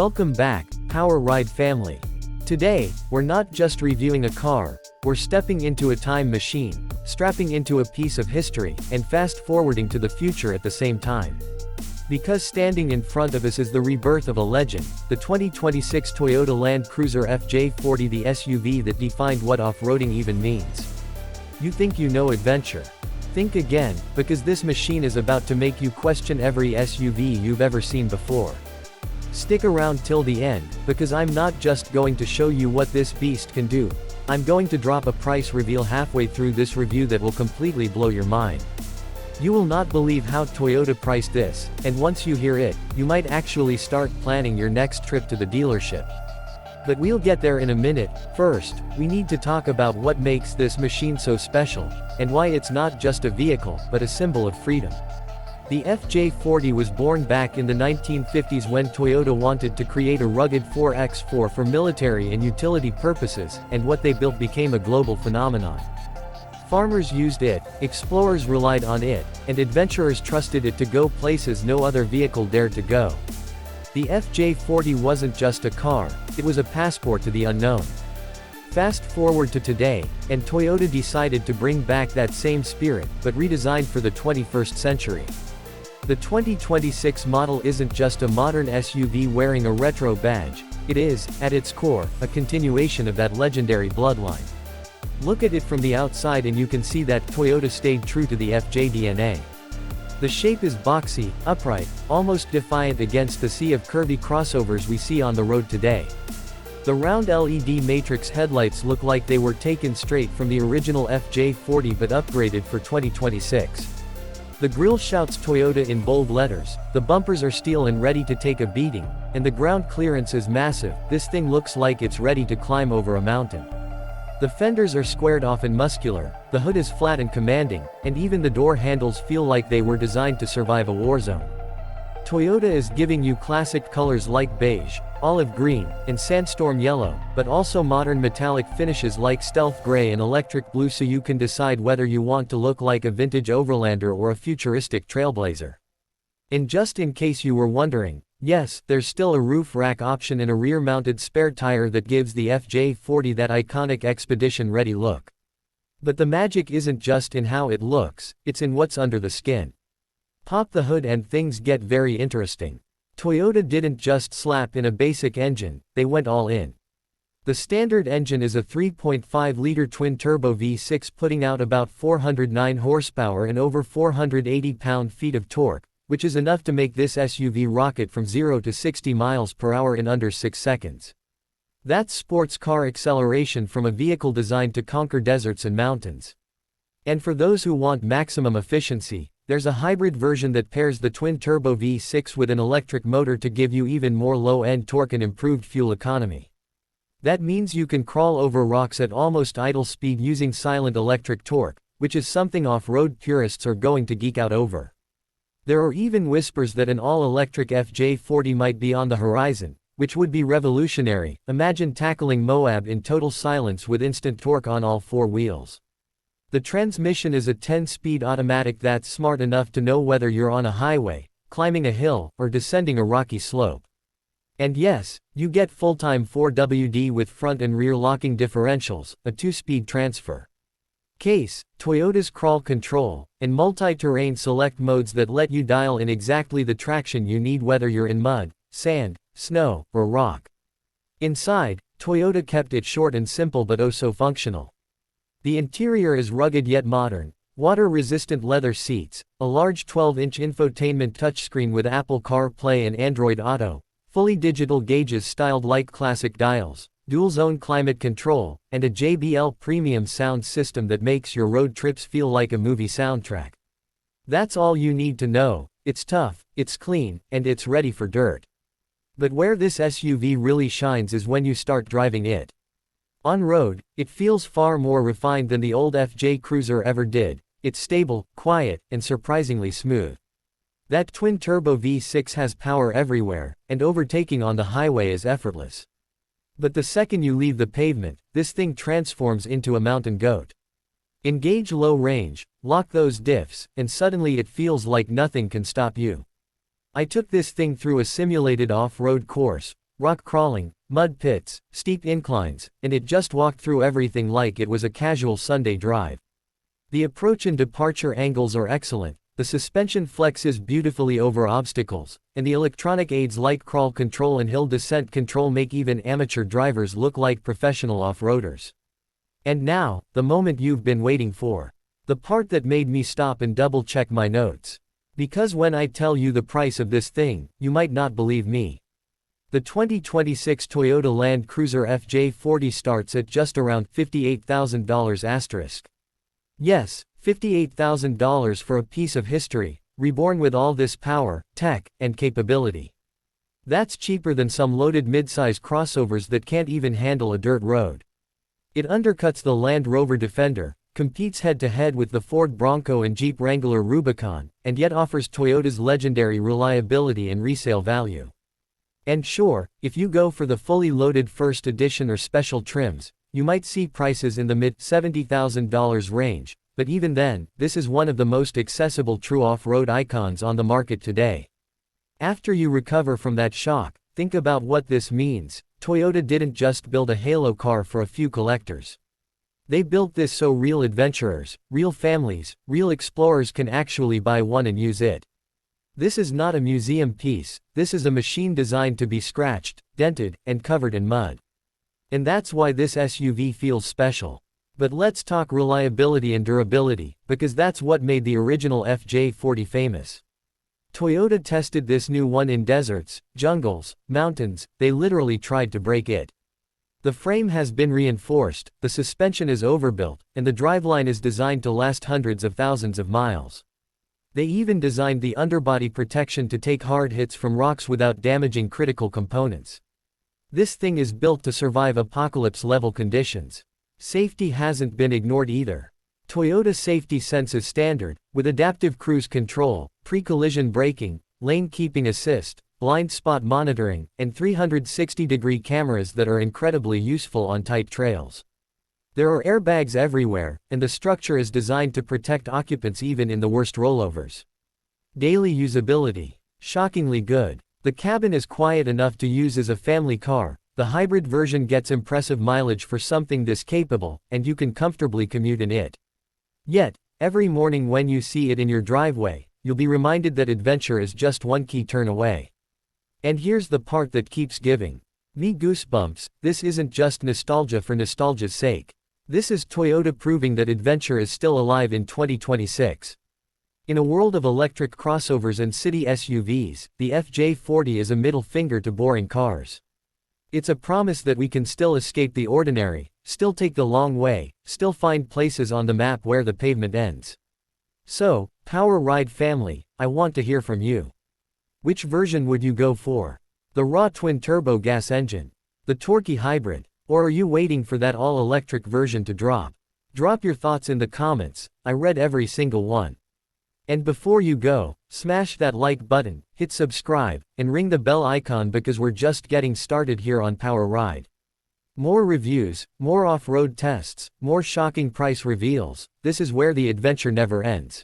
Welcome back, Power Ride family. Today, we're not just reviewing a car, we're stepping into a time machine, strapping into a piece of history, and fast-forwarding to the future at the same time. Because standing in front of us is the rebirth of a legend, the 2026 Toyota Land Cruiser FJ40, the SUV that defined what off-roading even means. You think you know adventure? Think again, because this machine is about to make you question every SUV you've ever seen before. Stick around till the end, because I'm not just going to show you what this beast can do. I'm going to drop a price reveal halfway through this review that will completely blow your mind. You will not believe how Toyota priced this, and once you hear it, you might actually start planning your next trip to the dealership. But we'll get there in a minute. First, we need to talk about what makes this machine so special, and why it's not just a vehicle, but a symbol of freedom. The FJ40 was born back in the 1950s when Toyota wanted to create a rugged 4x4 for military and utility purposes, and what they built became a global phenomenon. Farmers used it, explorers relied on it, and adventurers trusted it to go places no other vehicle dared to go. The FJ40 wasn't just a car, it was a passport to the unknown. Fast forward to today, and Toyota decided to bring back that same spirit, but redesigned for the 21st century. The 2026 model isn't just a modern SUV wearing a retro badge, it is, at its core, a continuation of that legendary bloodline. Look at it from the outside and you can see that Toyota stayed true to the FJ DNA. The shape is boxy, upright, almost defiant against the sea of curvy crossovers we see on the road today. The round LED matrix headlights look like they were taken straight from the original FJ40 but upgraded for 2026. The grille shouts Toyota in bold letters, the bumpers are steel and ready to take a beating, and the ground clearance is massive. This thing looks like it's ready to climb over a mountain. The fenders are squared off and muscular, the hood is flat and commanding, and even the door handles feel like they were designed to survive a war zone. Toyota is giving you classic colors like beige, olive green, and sandstorm yellow, but also modern metallic finishes like stealth gray and electric blue so you can decide whether you want to look like a vintage overlander or a futuristic trailblazer. And just in case you were wondering, yes, there's still a roof rack option and a rear-mounted spare tire that gives the FJ40 that iconic expedition-ready look. But the magic isn't just in how it looks, it's in what's under the skin. Pop the hood and things get very interesting. Toyota didn't just slap in a basic engine, they went all in. The standard engine is a 3.5-liter twin-turbo V6 putting out about 409 horsepower and over 480 pound-feet of torque, which is enough to make this SUV rocket from 0 to 60 miles per hour in under 6 seconds. That's sports car acceleration from a vehicle designed to conquer deserts and mountains. And for those who want maximum efficiency, there's a hybrid version that pairs the twin-turbo V6 with an electric motor to give you even more low-end torque and improved fuel economy. That means you can crawl over rocks at almost idle speed using silent electric torque, which is something off-road purists are going to geek out over. There are even whispers that an all-electric FJ40 might be on the horizon, which would be revolutionary. Imagine tackling Moab in total silence with instant torque on all four wheels. The transmission is a 10-speed automatic that's smart enough to know whether you're on a highway, climbing a hill, or descending a rocky slope. And yes, you get full-time 4WD with front and rear locking differentials, a 2-speed transfer case, Toyota's crawl control, and multi-terrain select modes that let you dial in exactly the traction you need whether you're in mud, sand, snow, or rock. Inside, Toyota kept it short and simple but oh so functional. The interior is rugged yet modern, water-resistant leather seats, a large 12-inch infotainment touchscreen with Apple CarPlay and Android Auto, fully digital gauges styled like classic dials, dual-zone climate control, and a JBL premium sound system that makes your road trips feel like a movie soundtrack. That's all you need to know. It's tough, it's clean, and it's ready for dirt. But where this SUV really shines is when you start driving it. On road, it feels far more refined than the old FJ Cruiser ever did. It's stable, quiet, and surprisingly smooth. That twin-turbo V6 has power everywhere, and overtaking on the highway is effortless. But the second you leave the pavement, this thing transforms into a mountain goat. Engage low range, lock those diffs, and suddenly it feels like nothing can stop you. I took this thing through a simulated off-road course, rock crawling, mud pits, steep inclines, and it just walked through everything like it was a casual Sunday drive. The approach and departure angles are excellent, the suspension flexes beautifully over obstacles, and the electronic aids like crawl control and hill descent control make even amateur drivers look like professional off-roaders. And now, the moment you've been waiting for. The part that made me stop and double-check my notes. Because when I tell you the price of this thing, you might not believe me. The 2026 Toyota Land Cruiser FJ40 starts at just around $58,000 *. Yes, $58,000 for a piece of history, reborn with all this power, tech, and capability. That's cheaper than some loaded midsize crossovers that can't even handle a dirt road. It undercuts the Land Rover Defender, competes head-to-head with the Ford Bronco and Jeep Wrangler Rubicon, and yet offers Toyota's legendary reliability and resale value. And sure, if you go for the fully loaded first edition or special trims, you might see prices in the mid-$70,000 range, but even then, this is one of the most accessible true off-road icons on the market today. After you recover from that shock, think about what this means. Toyota didn't just build a halo car for a few collectors. They built this so real adventurers, real families, real explorers can actually buy one and use it. This is not a museum piece, this is a machine designed to be scratched, dented, and covered in mud. And that's why this SUV feels special. But let's talk reliability and durability, because that's what made the original FJ40 famous. Toyota tested this new one in deserts, jungles, mountains, they literally tried to break it. The frame has been reinforced, the suspension is overbuilt, and the driveline is designed to last hundreds of thousands of miles. They even designed the underbody protection to take hard hits from rocks without damaging critical components. This thing is built to survive apocalypse-level conditions. Safety hasn't been ignored either. Toyota Safety Sense is standard, with adaptive cruise control, pre-collision braking, lane keeping assist, blind spot monitoring, and 360-degree cameras that are incredibly useful on tight trails. There are airbags everywhere, and the structure is designed to protect occupants even in the worst rollovers. Daily usability. Shockingly good. The cabin is quiet enough to use as a family car, the hybrid version gets impressive mileage for something this capable, and you can comfortably commute in it. Yet, every morning when you see it in your driveway, you'll be reminded that adventure is just one key turn away. And here's the part that keeps giving me goosebumps. This isn't just nostalgia for nostalgia's sake. This is Toyota proving that adventure is still alive in 2026. In a world of electric crossovers and city SUVs, the FJ40 is a middle finger to boring cars. It's a promise that we can still escape the ordinary, still take the long way, still find places on the map where the pavement ends. So, Power Ride family, I want to hear from you. Which version would you go for? The raw twin-turbo gas engine? The torquey hybrid? Or are you waiting for that all-electric version to drop? Drop your thoughts in the comments, I read every single one. And before you go, smash that like button, hit subscribe, and ring the bell icon because we're just getting started here on Power Ride. More reviews, more off-road tests, more shocking price reveals, this is where the adventure never ends.